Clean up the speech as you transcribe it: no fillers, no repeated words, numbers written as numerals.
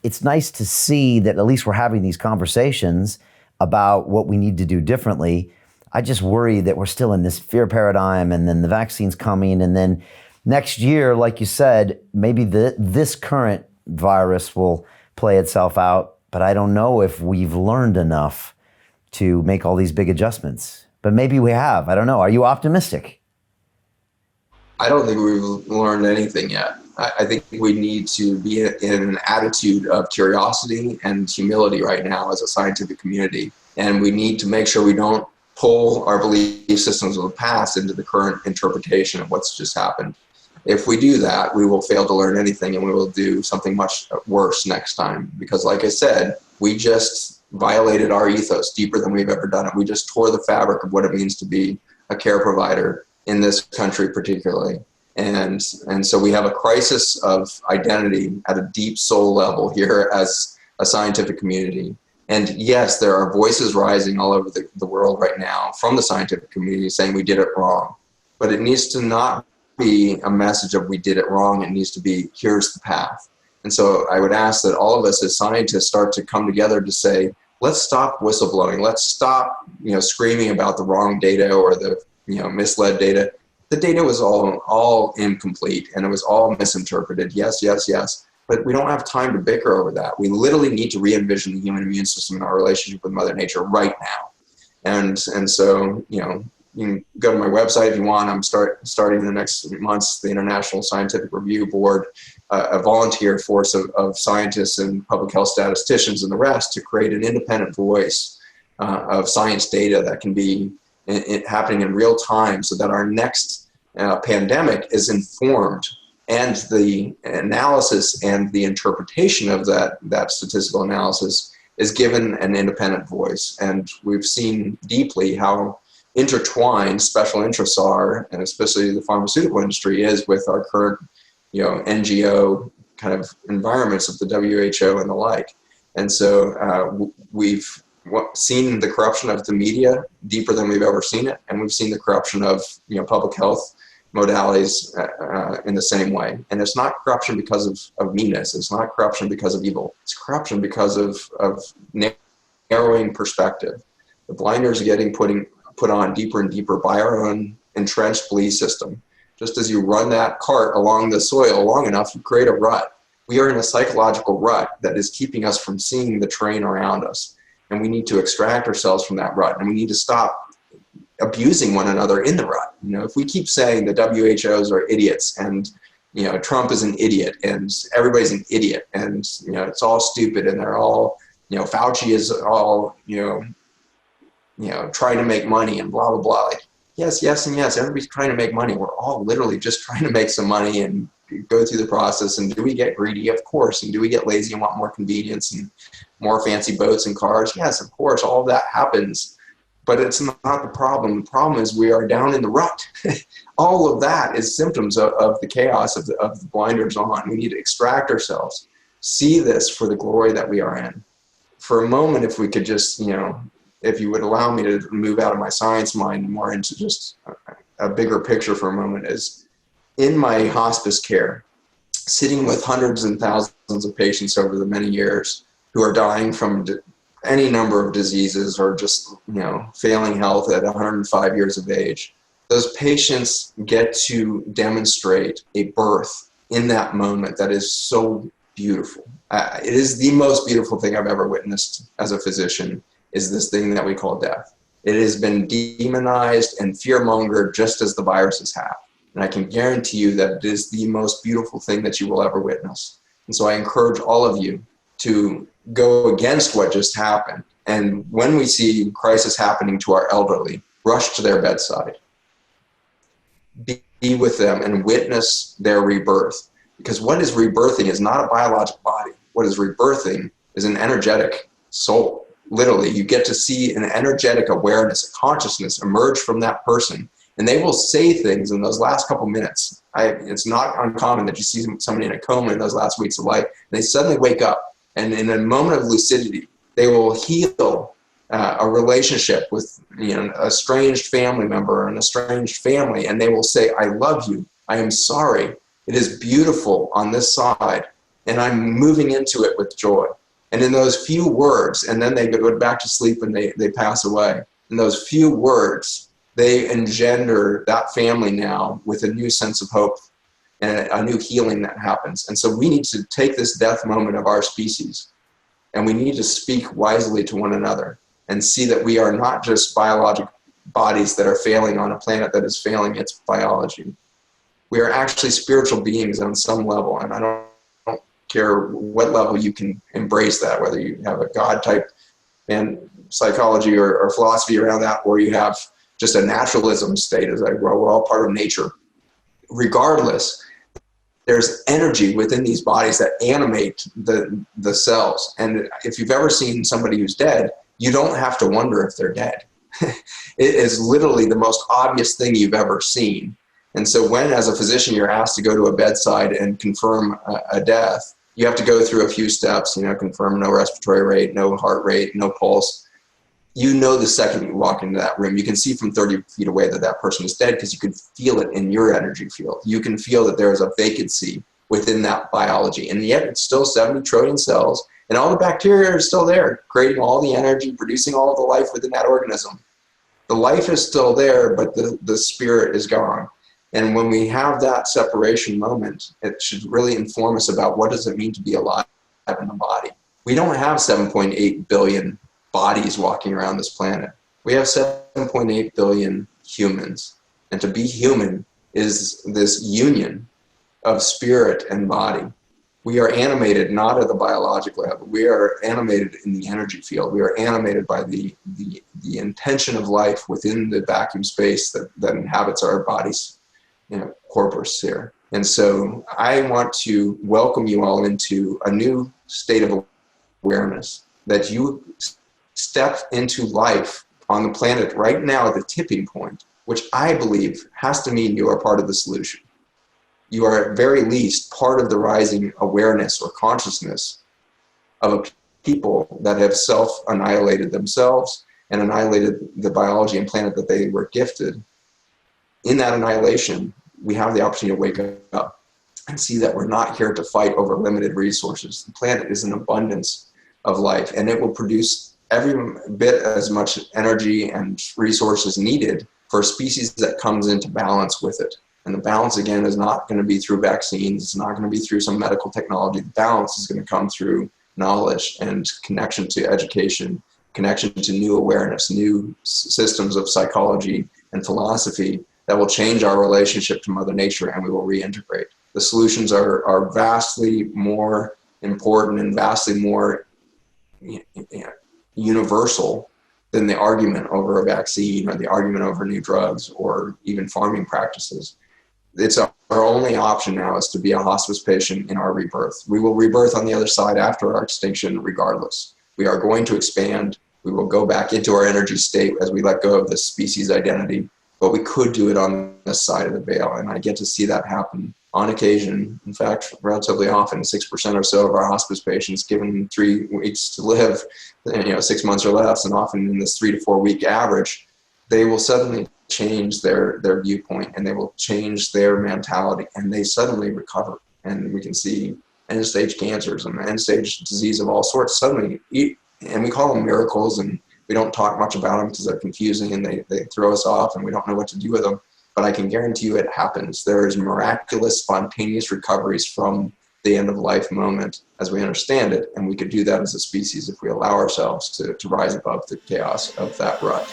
it's nice to see that at least we're having these conversations about what we need to do differently. I just worry that we're still in this fear paradigm, and then the vaccine's coming, and then next year, like you said, maybe this current virus will play itself out, but I don't know if we've learned enough to make all these big adjustments. But maybe we have. I don't know. Are you optimistic? I don't think we've learned anything yet. I think we need to be in an attitude of curiosity and humility right now as a scientific community. And we need to make sure we don't pull our belief systems of the past into the current interpretation of what's just happened. If we do that, we will fail to learn anything, and we will do something much worse next time. Because like I said, we just violated our ethos deeper than we've ever done it. We just tore the fabric of what it means to be a care provider in this country particularly. And so we have a crisis of identity at a deep soul level here as a scientific community. And yes, there are voices rising all over the world right now from the scientific community saying we did it wrong. But it needs to not be a message of we did it wrong. It needs to be, here's the path. And so I would ask that all of us as scientists start to come together to say, let's stop whistleblowing. Let's stop, screaming about the wrong data or the, misled data. The data was all incomplete, and it was all misinterpreted. Yes. But we don't have time to bicker over that. We literally need to re-envision the human immune system and our relationship with Mother Nature right now. And so, you can go to my website if you want. I'm starting in the next months, the International Scientific Review Board, a volunteer force of scientists and public health statisticians and the rest to create an independent voice of science data that can be happening in real time so that our next pandemic is informed, and the analysis and the interpretation of that statistical analysis is given an independent voice. And we've seen deeply how intertwined special interests are, and especially the pharmaceutical industry is, with our current, NGO kind of environments of the WHO and the like. And so we've seen the corruption of the media deeper than we've ever seen it, and we've seen the corruption of public health modalities in the same way. And it's not corruption because of meanness. It's not corruption because of evil. It's corruption because of narrowing perspective. The blinders are getting put on deeper and deeper by our own entrenched belief system. Just as you run that cart along the soil long enough, you create a rut. We are in a psychological rut that is keeping us from seeing the terrain around us. And we need to extract ourselves from that rut, and we need to stop abusing one another in the rut. If we keep saying the WHOs are idiots, and Trump is an idiot, and everybody's an idiot, and it's all stupid, and they're all Fauci is all trying to make money and blah blah blah. Like, yes, and yes, everybody's trying to make money. We're all literally just trying to make some money and go through the process. And do we get greedy? Of course. And do we get lazy and want more convenience and more fancy boats and cars? Yes, of course. All of that happens. But it's not the problem. The problem is we are down in the rut. All of that is symptoms of the chaos of the blinders on. We need to extract ourselves, see this for the glory that we are in. For a moment, if we could just, if you would allow me to move out of my science mind more into just a bigger picture for a moment, is in my hospice care, sitting with hundreds and thousands of patients over the many years who are dying from any number of diseases or just, failing health at 105 years of age. Those patients get to demonstrate a birth in that moment that is so beautiful. It is the most beautiful thing I've ever witnessed as a physician, is this thing that we call death. It has been demonized and fear-mongered just as the viruses have. And I can guarantee you that it is the most beautiful thing that you will ever witness. And so I encourage all of you to go against what just happened. And when we see crisis happening to our elderly, rush to their bedside. Be with them and witness their rebirth. Because what is rebirthing is not a biologic body. What is rebirthing is an energetic soul. Literally, you get to see an energetic awareness, a consciousness emerge from that person. And they will say things in those last couple minutes. It's not uncommon that you see somebody in a coma in those last weeks of life, and they suddenly wake up. And in a moment of lucidity, they will heal a relationship with an estranged family member or an estranged family. And they will say, I love you. I am sorry. It is beautiful on this side and I'm moving into it with joy. And in those few words, and then they go back to sleep and they pass away. In those few words, they engender that family now with a new sense of hope and a new healing that happens. And so we need to take this death moment of our species, and we need to speak wisely to one another and see that we are not just biologic bodies that are failing on a planet that is failing its biology. We are actually spiritual beings on some level, and I don't care what level you can embrace that, whether you have a God type and psychology or philosophy around that, or you have just a naturalism state as like, well, we're all part of nature. Regardless, there's energy within these bodies that animate the cells. And if you've ever seen somebody who's dead, you don't have to wonder if they're dead. It is literally the most obvious thing you've ever seen. And so when, as a physician, you're asked to go to a bedside and confirm a death, you have to go through a few steps, confirm no respiratory rate, no heart rate, no pulse. You know the second you walk into that room, you can see from 30 feet away that that person is dead because you can feel it in your energy field. You can feel that there is a vacancy within that biology. And yet it's still 70 trillion cells, and all the bacteria are still there, creating all the energy, producing all of the life within that organism. The life is still there, but the spirit is gone. And when we have that separation moment, it should really inform us about what does it mean to be alive in the body. We don't have 7.8 billion bodies walking around this planet. We have 7.8 billion humans. And to be human is this union of spirit and body. We are animated not at the biological level. We are animated in the energy field. We are animated by the intention of life within the vacuum space that inhabits our bodies, corpus here. And so I want to welcome you all into a new state of awareness, that you step into life on the planet right now at the tipping point, which I believe has to mean you are part of the solution. You are at very least part of the rising awareness or consciousness of a people that have self-annihilated themselves and annihilated the biology and planet that they were gifted. In that annihilation, we have the opportunity to wake up and see that we're not here to fight over limited resources. The planet is an abundance of life, and it will produce every bit as much energy and resources needed for a species that comes into balance with it. And the balance, again, is not going to be through vaccines. It's not going to be through some medical technology. The balance is going to come through knowledge and connection to education, connection to new awareness, new systems of psychology and philosophy that will change our relationship to Mother Nature, and we will reintegrate. The solutions are vastly more important and vastly more universal than the argument over a vaccine or the argument over new drugs or even farming practices. It's our only option now is to be a hospice patient in our rebirth. We will rebirth on the other side after our extinction regardless. We are going to expand. We will go back into our energy state as we let go of this species identity, but we could do it on this side of the veil. And I get to see that happen on occasion. In fact, relatively often, 6% or so of our hospice patients, given 3 weeks to live, 6 months or less, and often in this 3 to 4 week average, they will suddenly change their viewpoint, and they will change their mentality, and they suddenly recover. And we can see end stage cancers and end stage disease of all sorts suddenly, and we call them miracles, and we don't talk much about them because they're confusing and they throw us off and we don't know what to do with them. But I can guarantee you it happens. There's miraculous, spontaneous recoveries from the end of life moment as we understand it. And we could do that as a species if we allow ourselves to rise above the chaos of that rut.